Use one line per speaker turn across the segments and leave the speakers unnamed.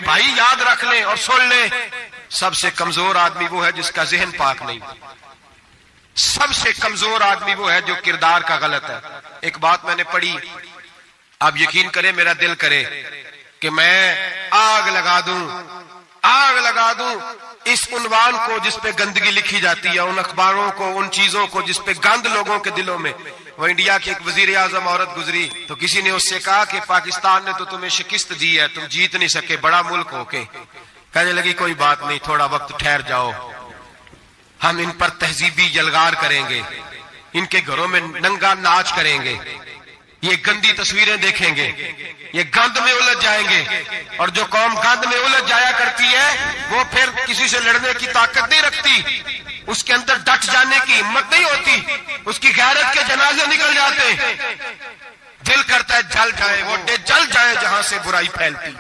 میرے بھائی یاد رکھ لیں اور سن لیں، سب سے کمزور آدمی وہ ہے جس کا ذہن پاک نہیں، سب سے کمزور آدمی وہ ہے جو کردار کا غلط ہے۔ ایک بات میں نے پڑھی، آپ یقین کریں میرا دل کرے کہ میں آگ لگا دوں اس عنوان کو جس پہ گندگی لکھی جاتی ہے، ان اخباروں کو، ان چیزوں کو جس پہ گند لوگوں کے دلوں میں۔ وہ انڈیا کی ایک وزیر اعظم عورت گزری تو کسی نے اس سے کہا کہ پاکستان نے تو تمہیں شکست دی ہے، تم جیت نہیں سکے بڑا ملک ہو کے۔ کہنے لگی کوئی بات نہیں، تھوڑا وقت ٹھہر جاؤ، ہم ان پر تہذیبی یلغار کریں گے، ان کے گھروں میں ننگا ناچ کریں گے، یہ گندی تصویریں دیکھیں گے، یہ گند میں الجھ جائیں گے۔ اور جو قوم گند میں الجھ جایا کرتی ہے وہ پھر کسی سے لڑنے کی طاقت نہیں رکھتی، اس کے اندر ڈٹ جانے کی ہمت نہیں ہوتی، اس کی غیرت کے جنازے نکل جاتے، دل کرتا ہے جل جائے وہ جل جائے جہاں سے برائی پھیلتی،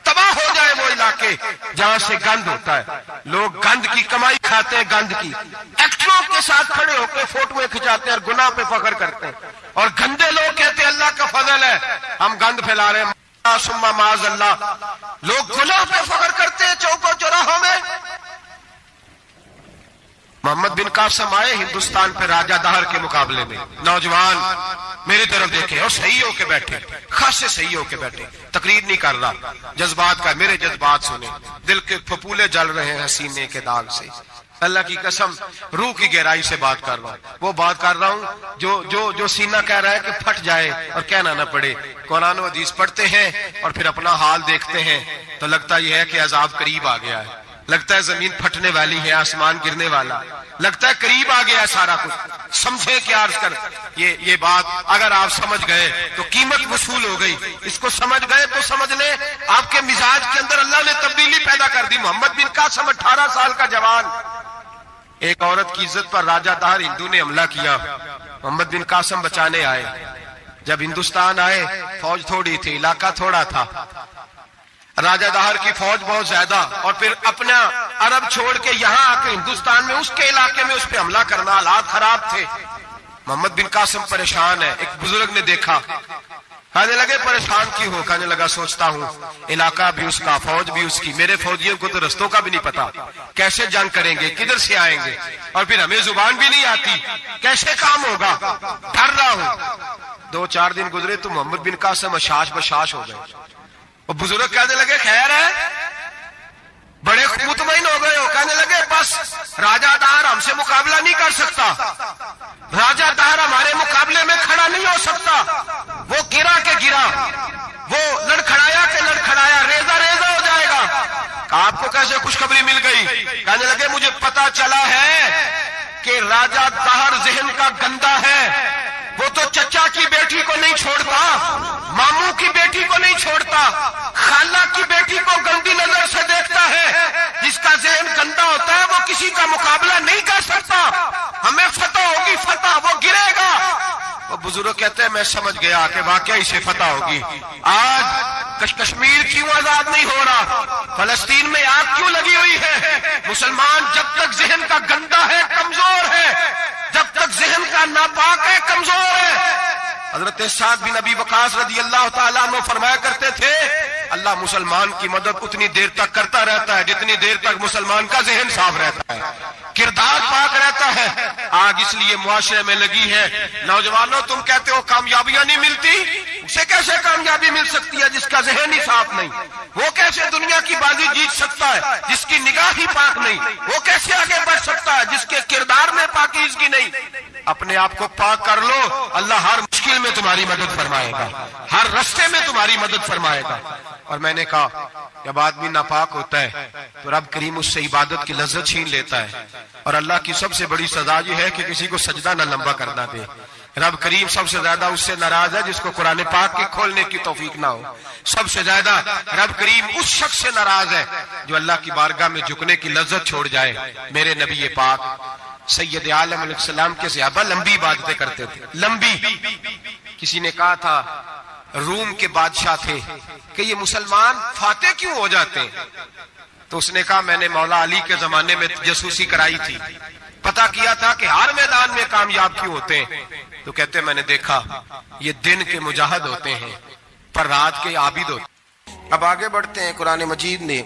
تباہ ہو جائے وہ علاقے جہاں سے گند ہوتا ہے۔ لوگ گند کی کمائی کھاتے ہیں، گند کی ایکٹروں کے ساتھ کھڑے ہو کے فوٹویں کھچاتے ہیں اور گناہ پہ فخر کرتے ہیں، اور گندے لوگ کہتے ہیں اللہ کا فضل ہے ہم گند پھیلا رہے ہیں، ثم معاذ اللہ۔ لوگ گناہ پہ فخر کرتے ہیں چوکوں چوراہوں میں۔ محمد بن قاسم آئے ہندوستان پہ راجہ دہر کے مقابلے میں، نوجوان میری طرف دیکھے اور صحیح ہو کے بیٹھے، خاصے صحیح ہو کے بیٹھے، تقریر نہیں کر رہا، جذبات کا، میرے جذبات سنیں، دل کے پھپولے جل رہے ہیں سینے کے داغ سے، اللہ کی قسم روح کی گہرائی سے بات کر رہا ہوں، وہ بات کر رہا ہوں جو سینہ کہہ رہا ہے کہ پھٹ جائے اور کہنا نہ پڑے۔ قرآن و حدیث پڑھتے ہیں اور پھر اپنا حال دیکھتے ہیں تو لگتا یہ ہے کہ عذاب قریب آ گیا ہے، لگتا ہے زمین پھٹنے والی ہے، آسمان گرنے والا، لگتا ہے قریب آ گیا ہے سارا کچھ۔ سمجھے کیا عرض کر، یہ بات اگر آپ سمجھ گئے تو قیمت وصول ہو گئی، اس کو سمجھ گئے تو سمجھ لیں آپ کے مزاج کے اندر اللہ نے تبدیلی پیدا کر دی۔ محمد بن قاسم 18 سال کا جوان، ایک عورت کی عزت پر راجہ دہر ہندو نے حملہ کیا، محمد بن قاسم بچانے آئے۔ جب ہندوستان آئے فوج تھوڑی تھی، علاقہ تھوڑا تھا، راجہ دہر کی فوج بہت زیادہ، اور پھر اپنا عرب چھوڑ کے یہاں آ کے ہندوستان میں اس کے علاقے میں اس پہ حملہ کرنا، حالات خراب تھے۔ محمد بن قاسم پریشان ہے، ایک بزرگ نے دیکھا، کہنے لگے پریشان کیوں ہو؟ کہنے لگا سوچتا ہوں علاقہ بھی اس کا، فوج بھی اس کی، میرے فوجیوں کو تو رستوں کا بھی نہیں پتا، کیسے جنگ کریں گے، کدھر سے آئیں گے، اور پھر ہمیں زبان بھی نہیں آتی، کیسے کام ہوگا، ڈر رہا ہوں۔ 2-4 دن گزرے تو محمد بن قاسم اشاش بشاش ہو گئے۔ وہ بزرگ کہنے لگے خیر ہے، بڑے مطمئن ہو گئے ہو؟ کہنے لگے بس راجہ دہر ہم سے مقابلہ نہیں کر سکتا، راجہ دہر ہمارے مقابلے میں کھڑا نہیں ہو سکتا، وہ گرا کے گرا، وہ لڑکھڑایا کے لڑکھڑایا، ریزہ ریزہ ہو جائے گا۔ آپ کو کیسے خوشخبری مل گئی؟ کہنے لگے مجھے پتا چلا ہے کہ راجہ دہر ذہن کا گندا ہے، وہ تو چچا کی بیٹی کو نہیں چھوڑتا، ماموں کی بیٹی کو نہیں چھوڑتا، خالہ کی بیٹی کو گندی نظر سے دیکھتا ہے۔ جس کا ذہن گندا ہوتا ہے وہ کسی کا مقابلہ نہیں کر سکتا، ہمیں فتح ہوگی، فتح، وہ گرے گا۔ وہ بزرگ کہتے ہیں میں سمجھ گیا کہ واقعی سے فتح ہوگی۔ آج کشمیر کیوں آزاد نہیں ہو رہا، فلسطین میں آگ کیوں لگی ہوئی ہے؟ مسلمان جب تک ذہن کا گندا ہے کمزور ہے، جب تک ذہن کا ناپاک ہے کمزور ہے۔ حضرت سعد بن ابی وقاص رضی اللہ تعالیٰ عنہ فرمایا کرتے تھے اللہ مسلمان کی مدد اتنی دیر تک کرتا رہتا ہے جتنی دیر تک مسلمان کا ذہن صاف رہتا ہے، کردار پاک رہتا ہے۔ آگ اس لیے معاشرے میں لگی ہے، نوجوانوں تم کہتے ہو کامیابیاں نہیں ملتی، اسے کیسے کامیابی مل سکتی ہے جس کا ذہن ہی صاف نہیں؟ وہ کیسے دنیا کی بازی جیت سکتا ہے جس کی نگاہ ہی پاک نہیں؟ وہ کیسے آگے بڑھ سکتا ہے جس کے کردار میں پاکیزگی نہیں؟ اپنے آپ کو پاک کر لو، اللہ ہر مشکل میں تمہاری مدد فرمائے گا، ہر رستے میں تمہاری مدد فرمائے گا۔ اور میں نے کہا جب آدمی ناپاک ہوتا ہے تو رب کریم اس سے عبادت کی لذت چھین لیتا ہے، اور اللہ کی سب سے بڑی سزا یہ ہے کہ کسی کو سجدہ نہ لمبا کرنا دے۔ رب کریم سب سے زیادہ اس سے ناراض ہے جس کو قرآن پاک کے کھولنے کی توفیق نہ ہو، سب سے زیادہ رب کریم اس شخص سے ناراض ہے جو اللہ کی بارگاہ میں جھکنے کی لذت چھوڑ جائے۔ میرے نبی پاک سید عالم علیہ السلام کے صحابہ لمبی عبادتیں کرتے تھے، لمبی۔ کسی نے کہا تھا روم کے بادشاہ تھے کہ یہ مسلمان فاتح کیوں ہو جاتے ہیں؟ تو اس نے کہا میں نے مولا علی کے زمانے میں جاسوسی کرائی تھی، پتا کیا تھا کہ ہر میدان میں کامیاب کیوں ہوتے ہیں۔ تو کہتے میں نے دیکھا یہ دن کے مجاہد ہوتے ہیں پر رات کے عابد ہوتے ہیں۔ اب آگے بڑھتے ہیں. قرآن مجید نے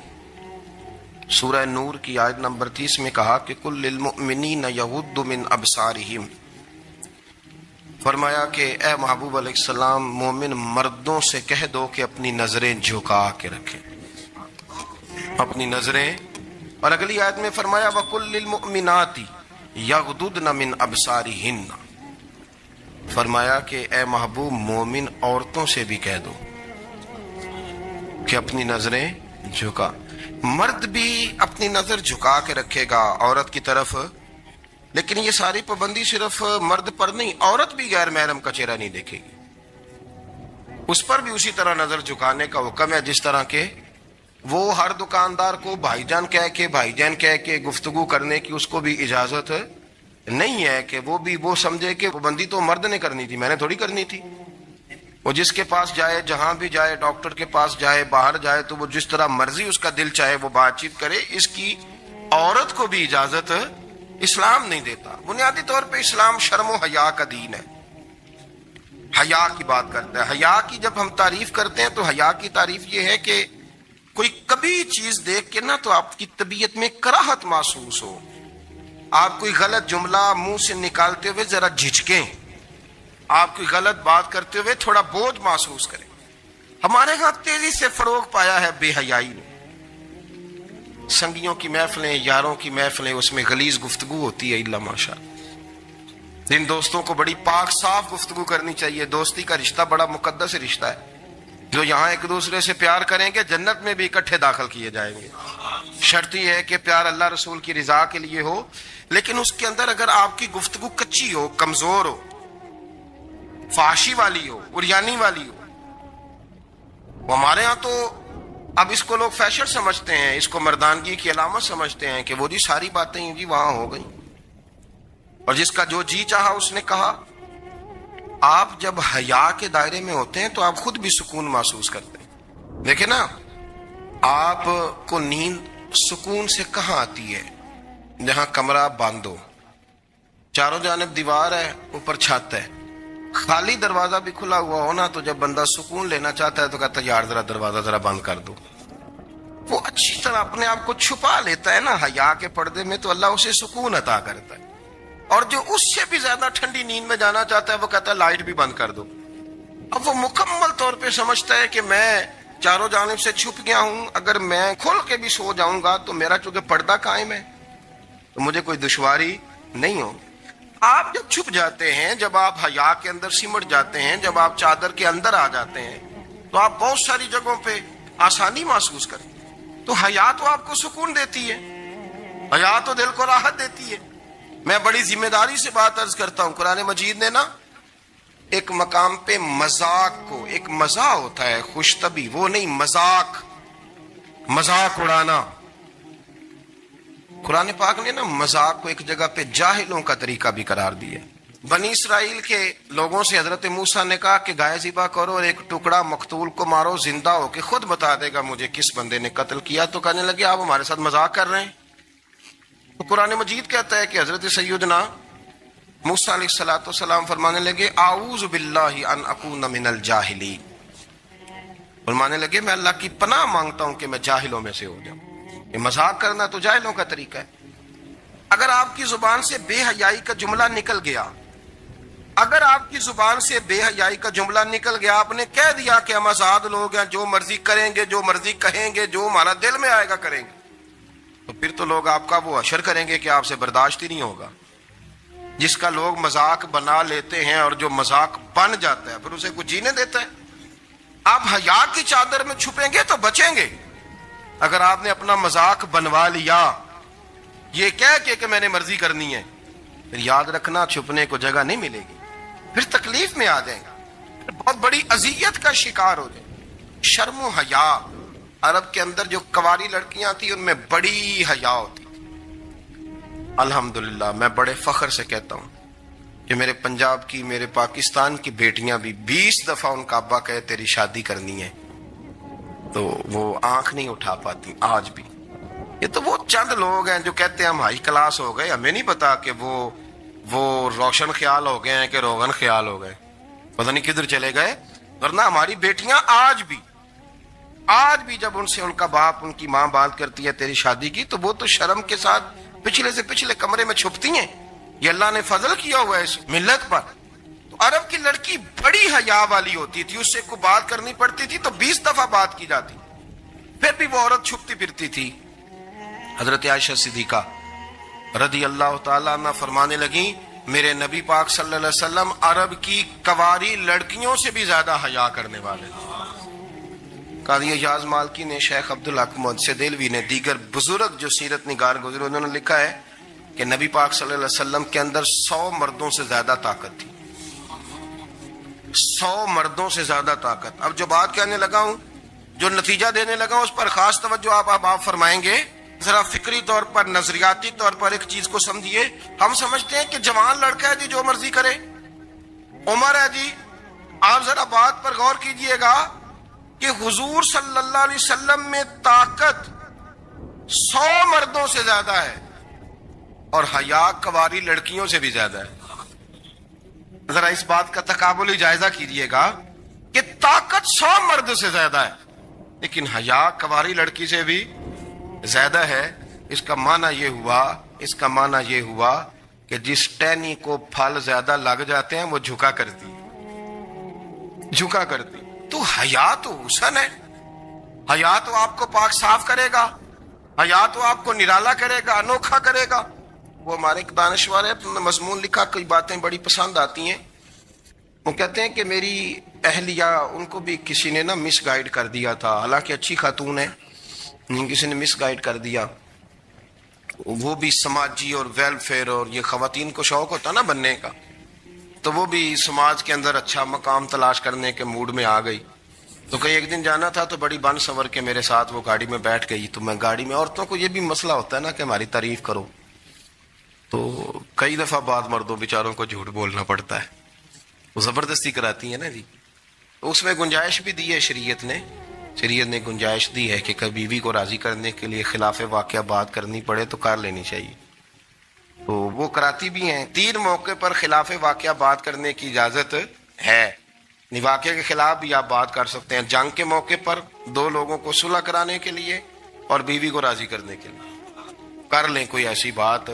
سورہ نور کی آیت نمبر 30 میں کہا کہ کل للمؤمنین یغضوا من ابصارہم، فرمایا کہ اے محبوب علیہ السلام مومن مردوں سے کہہ دو کہ اپنی نظریں جھکا کے رکھیں، اپنی نظریں. اور اگلی آیت میں فرمایا وَقُلْ لِلْمُؤْمِنَاتِ يَغْضُضْنَ مِنْ أَبْصَارِهِنَّ، فرمایا کہ اے محبوب مومن عورتوں سے بھی کہہ دو کہ اپنی نظریں جھکا. مرد بھی اپنی نظر جھکا کے رکھے گا عورت کی طرف، لیکن یہ ساری پابندی صرف مرد پر نہیں، عورت بھی غیر محرم کا چہرہ نہیں دیکھے گی، اس پر بھی اسی طرح نظر جھکانے کا حکم ہے جس طرح کے وہ ہر دکاندار کو بھائی جان کہہ کے گفتگو کرنے کی اس کو بھی اجازت نہیں ہے کہ وہ بھی وہ سمجھے کہ پابندی تو مرد نے کرنی تھی، میں نے تھوڑی کرنی تھی. وہ جس کے پاس جائے، جہاں بھی جائے، ڈاکٹر کے پاس جائے، باہر جائے، تو وہ جس طرح مرضی اس کا دل چاہے وہ بات چیت کرے، اس کی عورت کو بھی اجازت اسلام نہیں دیتا. بنیادی طور پہ اسلام شرم و حیا کا دین ہے، حیا کی بات کرتا ہے. حیا کی جب ہم تعریف کرتے ہیں تو حیا کی تعریف یہ ہے کہ کوئی کبھی چیز دیکھ کے نہ تو آپ کی طبیعت میں کراہت محسوس ہو، آپ کوئی غلط جملہ منہ سے نکالتے ہوئے ذرا جھجکیں، آپ کوئی غلط بات کرتے ہوئے تھوڑا بوجھ محسوس کریں. ہمارے ہاں تیزی سے فروغ پایا ہے بے حیائی نے. سنگیوں کی محفلیں، یاروں کی محفلیں، اس میں غلیظ گفتگو ہوتی ہے الا ماشاء اللہ. ان دوستوں کو بڑی پاک صاف گفتگو کرنی چاہیے. دوستی کا رشتہ بڑا مقدس رشتہ ہے. جو یہاں ایک دوسرے سے پیار کریں گے جنت میں بھی اکٹھے داخل کیے جائیں گے. شرط یہ ہے کہ پیار اللہ رسول کی رضا کے لیے ہو، لیکن اس کے اندر اگر آپ کی گفتگو کچی ہو، کمزور ہو، فحاشی والی ہو، عریانی والی ہو. وہ ہمارے ہاں تو اب اس کو لوگ فیشن سمجھتے ہیں، اس کو مردانگی کی علامت سمجھتے ہیں کہ وہ جی ساری باتیں جی وہاں ہو گئی اور جس کا جو جی چاہا اس نے کہا. آپ جب حیا کے دائرے میں ہوتے ہیں تو آپ خود بھی سکون محسوس کرتے ہیں. دیکھیں نا، آپ کو نیند سکون سے کہاں آتی ہے؟ جہاں کمرہ بند ہو، چاروں جانب دیوار ہے، اوپر چھت ہے، خالی دروازہ بھی کھلا ہوا ہونا تو جب بندہ سکون لینا چاہتا ہے تو کہتا ہے یار ذرا دروازہ ذرا بند کر دو. وہ اچھی طرح اپنے آپ کو چھپا لیتا ہے نا حیا کے پردے میں، تو اللہ اسے سکون عطا کرتا ہے. اور جو اس سے بھی زیادہ ٹھنڈی نیند میں جانا چاہتا ہے وہ کہتا ہے لائٹ بھی بند کر دو. اب وہ مکمل طور پہ سمجھتا ہے کہ میں چاروں جانب سے چھپ گیا ہوں، اگر میں کھل کے بھی سو جاؤں گا تو میرا چونکہ پردہ قائم ہے تو مجھے کوئی دشواری نہیں ہوگی. آپ جب چھپ جاتے ہیں، جب آپ حیا کے اندر سمٹ جاتے ہیں، جب آپ چادر کے اندر آ جاتے ہیں تو آپ بہت ساری جگہوں پہ آسانی محسوس کرتے ہیں. تو حیا تو آپ کو سکون دیتی ہے، حیا تو دل کو راحت دیتی ہے. میں بڑی ذمہ داری سے بات عرض کرتا ہوں. قرآن مجید نے نا ایک مقام پہ مذاق کو، ایک مزاح ہوتا ہے خوش طبی، وہ نہیں، مذاق اڑانا. قرآن پاک نے نا مذاق کو ایک جگہ پہ جاہلوں کا طریقہ بھی قرار دیا. بنی اسرائیل کے لوگوں سے حضرت موسیٰ نے کہا کہ گائے ذبح کرو اور ایک ٹکڑا مقتول کو مارو، زندہ ہو کے خود بتا دے گا مجھے کس بندے نے قتل کیا. تو کہنے لگے آپ ہمارے ساتھ مذاق کر رہے ہیں. تو قرآن مجید کہتا ہے کہ حضرت سیدنا موسیٰ علیہ السلام فرمانے لگے اعوذ باللہ ان اکون من الجاہلین، فرمانے لگے میں اللہ کی پناہ مانگتا ہوں کہ میں جاہلوں میں سے ہو جاؤں. یہ مذاق کرنا تو جاہلوں کا طریقہ ہے. اگر آپ کی زبان سے بے حیائی کا جملہ نکل گیا، اگر آپ کی زبان سے بے حیائی کا جملہ نکل گیا، آپ نے کہہ دیا کہ ہم آزاد لوگ ہیں، جو مرضی کریں گے، جو مرضی کہیں گے، جو ہمارا دل میں آئے گا کریں گے، تو پھر تو لوگ آپ کا وہ حشر کریں گے کہ آپ سے برداشت ہی نہیں ہوگا. جس کا لوگ مذاق بنا لیتے ہیں اور جو مذاق بن جاتا ہے پھر اسے کچھ جینے دیتا ہے. آپ حیا کی چادر میں چھپیں گے تو بچیں گے. اگر آپ نے اپنا مذاق بنوا لیا یہ کہہ کے کہ میں نے مرضی کرنی ہے، پھر یاد رکھنا چھپنے کو جگہ نہیں ملے گی، پھر تکلیف میں آ جائیں گا، پھر بہت بڑی اذیت کا شکار ہو جائیں. شرم و حیا، عرب کے اندر جو کنواری لڑکیاں تھیں ان میں بڑی حیا ہوتی. الحمدللہ میں بڑے فخر سے کہتا ہوں کہ میرے پنجاب کی، میرے پاکستان کی بیٹیاں بھی 20 دفعہ ان کا ابا کہے تیری شادی کرنی ہے تو وہ آنکھ نہیں اٹھا پاتی آج بھی. یہ تو وہ چند لوگ ہیں جو کہتے ہیں ہم ہائی کلاس ہو گئے، ہمیں نہیں پتا کہ وہ روشن خیال ہو گئے ہیں کہ روغن خیال ہو گئے، پتہ نہیں کدھر چلے گئے. ورنہ ہماری بیٹیاں آج بھی آج بھی جب ان سے ان کا باپ ان کی ماں بات کرتی ہے تیری شادی کی، تو وہ تو شرم کے ساتھ پچھلے سے پچھلے کمرے میں چھپتی ہیں. یہ اللہ نے فضل کیا ہوا ہے اس ملت پر. تو عرب کی لڑکی بڑی حیا والی ہوتی تھی، اس سے کوئی بات کرنی پڑتی تھی تو 20 دفعہ بات کی جاتی، پھر بھی وہ عورت چھپتی پھرتی تھی. حضرت عائشہ صدیقہ رضی اللہ تعالیٰ عنہ فرمانے لگیں میرے نبی پاک صلی اللہ علیہ وسلم عرب کی کواری لڑکیوں سے بھی زیادہ حیا کرنے والے تھے. قاضی اعجاز مالکی نے، شیخ عبدالحق محدث دہلوی نے، دیگر بزرگ جو سیرت نگار گزرے انہوں نے لکھا ہے کہ نبی پاک صلی اللہ علیہ وسلم کے اندر 100 مردوں سے زیادہ طاقت تھی. 100 مردوں سے زیادہ طاقت. اب جو بات کہنے لگا ہوں، جو نتیجہ دینے لگا ہوں، اس پر خاص توجہ آپ فرمائیں گے. ذرا فکری طور پر، نظریاتی طور پر ایک چیز کو سمجھیے. ہم سمجھتے ہیں کہ جوان لڑکا ہے جی جو مرضی کرے، عمر ہے جی. آپ ذرا بات پر غور کیجئے گا کہ حضور صلی اللہ علیہ وسلم میں طاقت 100 مردوں سے زیادہ ہے اور حیا کواری لڑکیوں سے بھی زیادہ ہے. ذرا اس بات کا تقابلی جائزہ کیجئے گا کہ طاقت 100 مرد سے زیادہ ہے لیکن حیا کواری لڑکی سے بھی زیادہ ہے. اس کا معنی یہ ہوا کہ جس ٹہنی کو پھل زیادہ لگ جاتے ہیں وہ جھکا کرتی. تو حیا تو حسن ہے، حیا تو آپ کو پاک صاف کرے گا، حیا تو آپ کو نرالا کرے گا، انوکھا کرے گا. وہ ہمارے ایک دانشور ہے، انہوں نے مضمون لکھا، کئی باتیں بڑی پسند آتی ہیں. وہ کہتے ہیں کہ میری اہلیہ، ان کو بھی کسی نے مس گائیڈ کر دیا تھا، حالانکہ اچھی خاتون ہے، کسی نے مس گائیڈ کر دیا. وہ بھی سماجی اور ویلفیئر اور یہ خواتین کو شوق ہوتا نا بننے کا، تو وہ بھی سماج کے اندر اچھا مقام تلاش کرنے کے موڈ میں آ گئی. تو کئی ایک دن جانا تھا تو بڑی بن سنور کے میرے ساتھ وہ گاڑی میں بیٹھ گئی. تو میں گاڑی میں، عورتوں کو یہ بھی مسئلہ ہوتا ہے نا کہ ہماری تعریف کرو، تو کئی دفعہ بعد مردوں بیچاروں کو جھوٹ بولنا پڑتا ہے، وہ زبردستی کراتی ہیں نا جی. تو اس میں گنجائش بھی دی ہے شریعت نے گنجائش دی ہے کہ کبھی بیوی کو راضی کرنے کے لیے خلاف واقعہ بات کرنی پڑے تو کر لینی چاہیے. تو وہ کراتی بھی ہیں. 3 موقع پر خلاف واقعہ بات کرنے کی اجازت ہے. واقعہ کے خلاف بھی آپ بات کر سکتے ہیں. جنگ کے موقع پر 2 لوگوں کو صلح کرانے کے لیے اور بیوی کو راضی کرنے کے لیے کر لیں کوئی ایسی بات.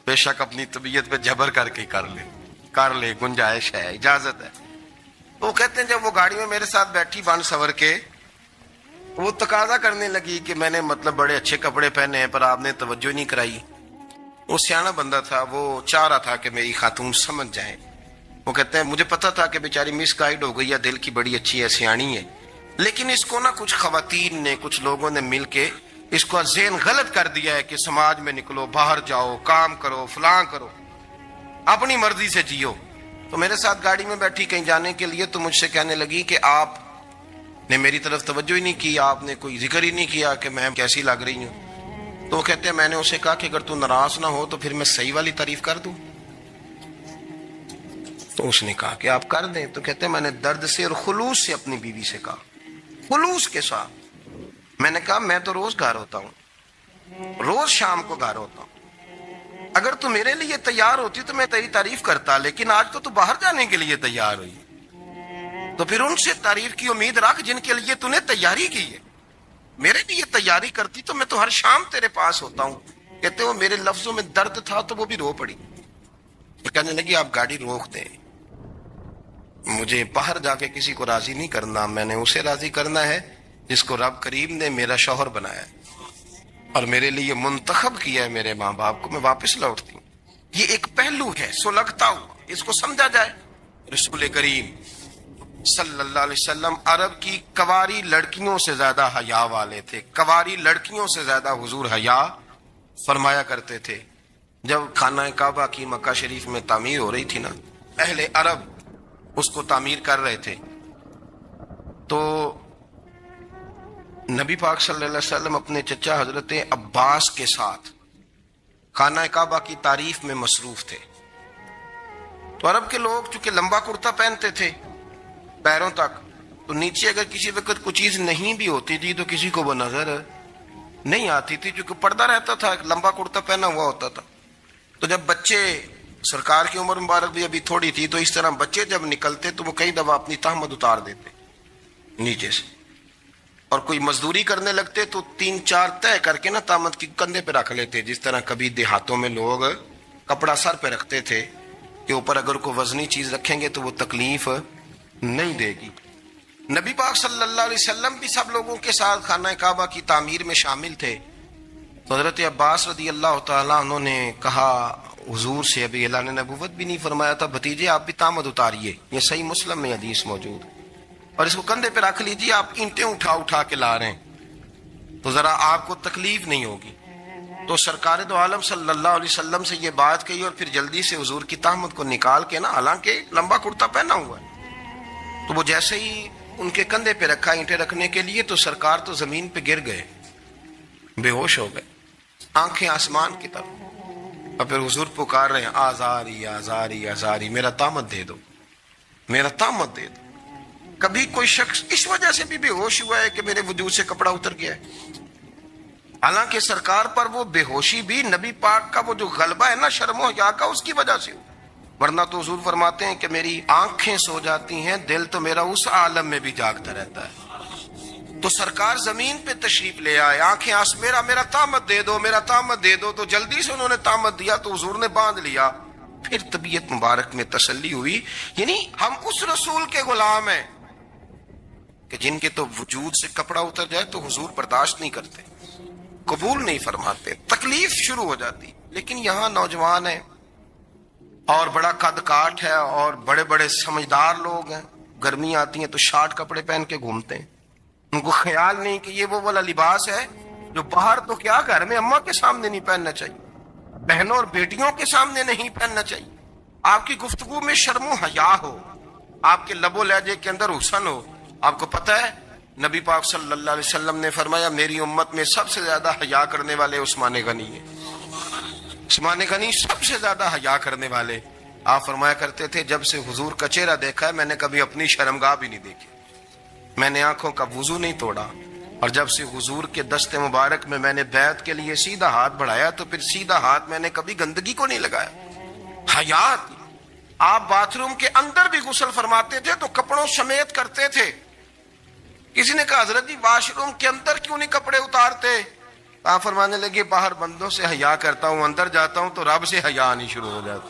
بے شک اپنی طبیعت پہ جبر کر کے کر لیں، گنجائش ہے، اجازت ہے. وہ کہتے ہیں جب وہ گاڑی میں میرے ساتھ بیٹھی بن سور کے، وہ تقاضا کرنے لگی کہ میں نے بڑے اچھے کپڑے پہنے ہیں پر آپ نے توجہ نہیں کرائی. وہ سیانا بندہ تھا، وہ چاہ رہا تھا کہ میری خاتون سمجھ جائیں. وہ کہتے ہیں مجھے پتا تھا کہ بیچاری مس گائیڈ ہو گئی ہے، دل کی بڑی اچھی ہے، سیانی ہے، لیکن اس کو کچھ خواتین نے، کچھ لوگوں نے مل کے اس کو ذہن غلط کر دیا ہے کہ سماج میں نکلو، باہر جاؤ، کام کرو، فلاں کرو، اپنی مرضی سے جیو. تو میرے ساتھ گاڑی میں بیٹھی کہیں جانے کے لیے، تو مجھ سے کہنے لگی کہ آپ نے میری طرف توجہ ہی نہیں کی، آپ نے کوئی ذکر ہی نہیں کیا کہ میں کیسی لگ رہی ہوں. تو وہ کہتے ہیں میں نے اسے کہا کہ اگر تو ناراض نہ ہو تو پھر میں صحیح والی تعریف کر دوں. تو اس نے کہا کہ آپ کر دیں. تو کہتے ہیں میں نے درد سے اور خلوص سے اپنی بیوی سے کہا، خلوص کے ساتھ. میں نے کہا میں تو روز گھر ہوتا ہوں، روز شام کو گھر ہوتا ہوں، اگر تو میرے لیے تیار ہوتی تو میں تیری تعریف کرتا، لیکن آج تو باہر جانے کے لیے تیار ہوئی، تو پھر ان سے تعریف کی امید رکھ جن کے لیے تو نے تیاری کی ہے. میرے لیے تیاری کرتی تو میں تو ہر شام تیرے پاس ہوتا ہوں. کہتے وہ میرے لفظوں میں درد تھا تو وہ بھی رو پڑی. کہنے لگی آپ گاڑی روک دیں، مجھے باہر جا کے کسی کو راضی نہیں کرنا، میں نے اسے راضی کرنا ہے جس کو رب کریم نے میرا شوہر بنایا اور میرے لیے منتخب کیا ہے میرے ماں باپ کو. میں واپس لوٹتی ہوں. یہ ایک پہلو ہے سلگتا ہوا، اس کو سمجھا جائے. رسول کریم صلی اللہ علیہ وسلم عرب کی کواری لڑکیوں سے زیادہ حیا والے تھے. کواری لڑکیوں سے زیادہ حضور حیا فرمایا کرتے تھے. جب خانہ کعبہ کی مکہ شریف میں تعمیر ہو رہی تھی نا، اہل عرب اس کو تعمیر کر رہے تھے، تو نبی پاک صلی اللہ علیہ وسلم اپنے چچا حضرت عباس کے ساتھ خانہ کعبہ کی تعریف میں مصروف تھے. تو عرب کے لوگ چونکہ لمبا کرتا پہنتے تھے پیروں تک، تو نیچے اگر کسی وقت کوئی چیز نہیں بھی ہوتی تھی تو کسی کو وہ نظر نہیں آتی تھی، چونکہ پردہ رہتا تھا، لمبا کرتا پہنا ہوا ہوتا تھا. تو جب بچے، سرکار کی عمر مبارک بھی ابھی تھوڑی تھی، تو اس طرح بچے جب نکلتے تو وہ کئی دفعہ اپنی تہمت اتار دیتے نیچے سے. اور کوئی مزدوری کرنے لگتے تو 3-4 طے کر کے نا تامت کی کندھے پہ رکھ لیتے، جس طرح کبھی دیہاتوں میں لوگ کپڑا سر پہ رکھتے تھے کہ اوپر اگر کوئی وزنی چیز رکھیں گے تو وہ تکلیف نہیں دے گی۔ نبی پاک صلی اللہ علیہ وسلم بھی سب لوگوں کے ساتھ خانہ کعبہ کی تعمیر میں شامل تھے، تو حضرت عباس رضی اللہ تعالیٰ عنہ نے کہا حضور سے، ابھی اعلان نبوت بھی نہیں فرمایا تھا، بھتیجے آپ بھی تامد اتاریے، یہ صحیح مسلم میں حدیث موجود ہے، اور اس کو کندھے پہ رکھ لیجیے، آپ اینٹیں اٹھا اٹھا کے لا رہے ہیں تو ذرا آپ کو تکلیف نہیں ہوگی۔ تو سرکار دو عالم صلی اللہ علیہ وسلم سے یہ بات کہی اور پھر جلدی سے حضور کی تامد کو نکال کے نا، حالانکہ لمبا کرتا پہنا ہوا ہے، تو وہ جیسے ہی ان کے کندھے پہ رکھا اینٹیں رکھنے کے لیے تو سرکار تو زمین پہ گر گئے، بے ہوش ہو گئے، آنکھیں آسمان کی طرف، اور پھر حضور پکار رہے ہیں آزاری آزاری آزاری، میرا تامد دے دو، میرا تامد دے دو۔ کبھی کوئی شخص اس وجہ سے بھی بے ہوش ہوا ہے کہ میرے وجود سے کپڑا اتر گیا ہے؟ حالانکہ سرکار پر وہ بے ہوشی بھی نبی پاک کا وہ جو غلبہ ہے نا شرم و حیا کا، اس کی وجہ سے ہو، ورنہ تو حضور فرماتے ہیں کہ میری آنکھیں سو جاتی ہیں، دل تو میرا اس عالم میں بھی جاگتا رہتا ہے۔ تو سرکار زمین پہ تشریف لے آئے، آنکھیں میرا تامد دے دو، میرا تامد دے دو، تو جلدی سے انہوں نے تامد دیا تو حضور نے باندھ لیا۔ پھر طبیعت مبارک میں تسلی ہوئی، یعنی ہم اس رسول کے غلام ہیں کہ جن کے تو وجود سے کپڑا اتر جائے تو حضور برداشت نہیں کرتے، قبول نہیں فرماتے، تکلیف شروع ہو جاتی۔ لیکن یہاں نوجوان ہیں اور بڑا قد کاٹ ہے اور بڑے بڑے سمجھدار لوگ ہیں، گرمی آتی ہیں تو شارٹ کپڑے پہن کے گھومتے ہیں، ان کو خیال نہیں کہ یہ وہ والا لباس ہے جو باہر تو کیا گھر میں اماں کے سامنے نہیں پہننا چاہیے، بہنوں اور بیٹیوں کے سامنے نہیں پہننا چاہیے۔ آپ کی گفتگو میں شرم و حیا ہو، آپ کے لب و لہجے کے اندر حسن ہو۔ آپ کو پتہ ہے نبی پاک صلی اللہ علیہ وسلم نے فرمایا میری امت میں سب سے زیادہ حیا کرنے والے عثمان غنی ہیں، عثمان غنی سب سے زیادہ حیا کرنے والے۔ آپ فرمایا کرتے تھے جب سے حضور کا چہرہ دیکھا ہے میں نے کبھی اپنی شرمگاہ بھی نہیں دیکھی، میں نے آنکھوں کا وضو نہیں توڑا، اور جب سے حضور کے دست مبارک میں نے بیعت کے لیے سیدھا ہاتھ بڑھایا تو پھر سیدھا ہاتھ میں نے کبھی گندگی کو نہیں لگایا۔ حیات، آپ باتھ روم کے اندر بھی غسل فرماتے تھے تو کپڑوں سمیت کرتے تھے۔ کسی نے کہا حضرت جی واش روم کے اندر کیوں نہیں کپڑے اتارتے؟ آپ فرمانے لگے باہر بندوں سے حیا کرتا ہوں، اندر جاتا ہوں تو رب سے حیا نہیں شروع ہو جاتا،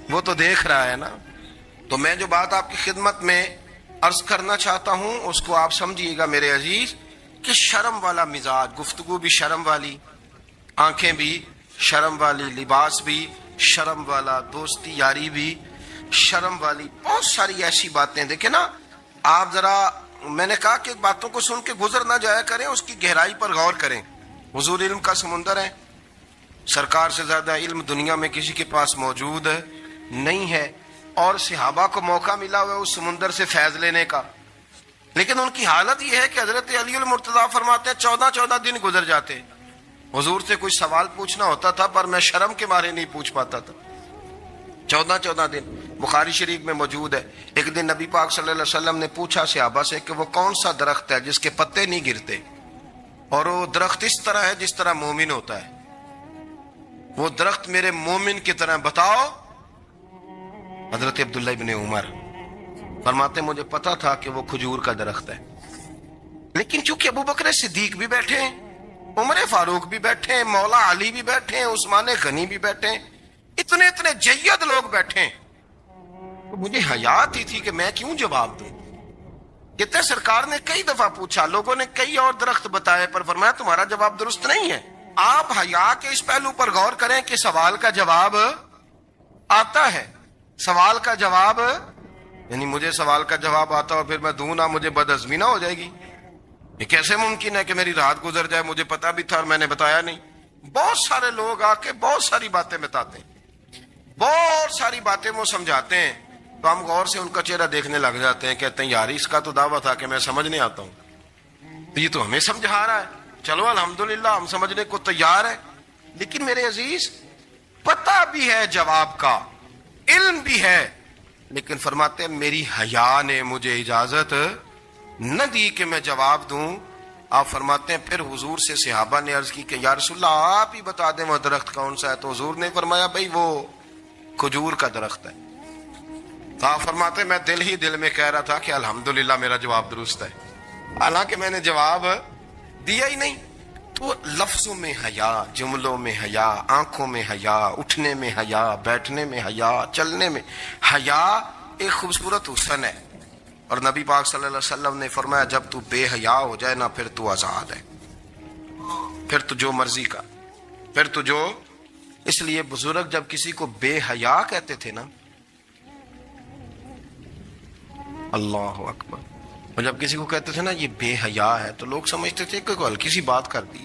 وہ تو دیکھ رہا ہے نا۔ تو میں جو بات آپ کی خدمت میں عرض کرنا چاہتا ہوں اس کو آپ سمجھیے گا میرے عزیز، کہ شرم والا مزاج، گفتگو بھی شرم والی، آنکھیں بھی شرم والی، لباس بھی شرم والا، دوستی یاری بھی شرم والی، بہت ساری ایسی باتیں۔ دیکھیں نا آپ ذرا، میں نے کہا کہ باتوں کو سن کے گزر نہ جایا کریں، اس کی گہرائی پر غور کریں۔ حضور علم کا سمندر ہے، سرکار سے زیادہ علم دنیا میں کسی کے پاس موجود نہیں ہے، اور صحابہ کو موقع ملا ہوا ہے اس سمندر سے فیض لینے کا، لیکن ان کی حالت یہ ہے کہ حضرت علی المرتضیٰ فرماتے ہیں 14 دن گزر جاتے، حضور سے کوئی سوال پوچھنا ہوتا تھا پر میں شرم کے مارے نہیں پوچھ پاتا تھا۔ 14 دن بخاری شریف میں موجود ہے۔ ایک دن نبی پاک صلی اللہ علیہ وسلم نے پوچھا صحابہ سے کہ وہ کون سا درخت ہے جس کے پتے نہیں گرتے، اور وہ درخت اس طرح ہے جس طرح مومن ہوتا ہے، وہ درخت میرے مومن کی طرح بتاؤ۔ حضرت عبداللہ ابن عمر فرماتے مجھے پتا تھا کہ وہ کھجور کا درخت ہے، لیکن چونکہ ابو بکر صدیق بھی بیٹھے ہیں، عمر فاروق بھی بیٹھے ہیں، مولا علی بھی بیٹھے ہیں، عثمان غنی بھی بیٹھے ہیں، اتنے جید لوگ بیٹھے ہیں، تو مجھے حیا آتی تھی کہ میں کیوں جواب دوں۔ کہتے سرکار نے کئی دفعہ پوچھا، لوگوں نے کئی اور درخت بتائے، پر فرمایا تمہارا جواب درست نہیں ہے۔ آپ حیا کے اس پہلو پر غور کریں کہ سوال کا جواب آتا ہے، سوال کا جواب، یعنی مجھے سوال کا جواب آتا اور پھر میں دوں نہ، مجھے بدعزمی نہ ہو جائے گی؟ یہ کیسے ممکن ہے کہ میری رات گزر جائے، مجھے پتا بھی تھا اور میں نے بتایا نہیں؟ بہت سارے لوگ آ کے بہت ساری باتیں بتاتے ہیں، بہت ساری باتیں وہ سمجھاتے ہیں، تو ہم غور سے ان کا چہرہ دیکھنے لگ جاتے ہیں، کہتے ہیں یار اس کا تو دعویٰ تھا کہ میں سمجھنے آتا ہوں، تو یہ تو ہمیں سمجھا رہا ہے، چلو الحمدللہ ہم سمجھنے کو تیار ہے۔ لیکن میرے عزیز پتہ بھی ہے جواب کا، علم بھی ہے، لیکن فرماتے ہیں میری حیا نے مجھے اجازت نہ دی کہ میں جواب دوں۔ آپ فرماتے ہیں پھر حضور سے صحابہ نے عرض کی کہ یا رسول اللہ آپ ہی بتا دیں وہ درخت کون سا ہے، تو حضور نے فرمایا بھئی وہ کھجور کا درخت ہے۔ تو آپ فرماتے ہیں میں دل ہی دل میں کہہ رہا تھا کہ الحمدللہ میرا جواب درست ہے، حالانکہ میں نے جواب دیا ہی نہیں. تو لفظوں میں حیا، جملوں میں حیا، آنکھوں میں حیا، اٹھنے میں حیا، بیٹھنے میں حیا، چلنے میں حیا ایک خوبصورت حسن ہے. اور نبی پاک صلی اللہ علیہ وسلم نے فرمایا جب تو بے حیا ہو جائے نا پھر تو آزاد ہے، پھر تو جو مرضی کا، پھر تو جو. اس لیے بزرگ جب کسی کو بے حیا کہتے تھے نا، اللہ اکبر، اور جب کسی کو کہتے تھے نا یہ بے حیا ہے تو لوگ سمجھتے تھے کہ کوئی ہلکی سی بات کر دی،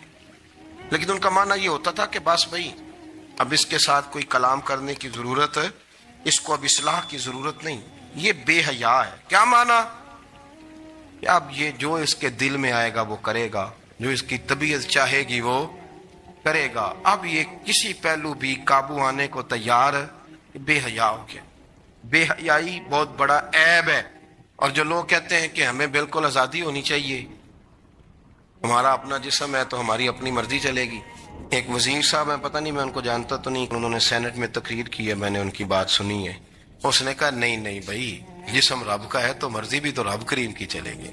لیکن ان کا معنی یہ ہوتا تھا کہ بس بھائی اب اس کے ساتھ کوئی کلام کرنے کی ضرورت ہے، اس کو اب اصلاح کی ضرورت نہیں، یہ بے حیا ہے. کیا معنی؟ کہ اب یہ جو اس کے دل میں آئے گا وہ کرے گا، جو اس کی طبیعت چاہے گی وہ کرے گا، اب یہ کسی پہلو بھی قابو آنے کو تیار بے حیا ہو گیا. بے حیائی بہت بڑا عیب ہے. اور جو لوگ کہتے ہیں کہ ہمیں بالکل آزادی ہونی چاہیے، ہمارا اپنا جسم ہے تو ہماری اپنی مرضی چلے گی. ایک وزیر صاحب ہیں، پتہ نہیں میں ان کو جانتا تو نہیں، انہوں نے سینٹ میں تقریر کی ہے، میں نے ان کی بات سنی ہے. اس نے کہا نہیں نہیں بھائی، جسم رب کا ہے تو مرضی بھی تو رب کریم کی چلے گی.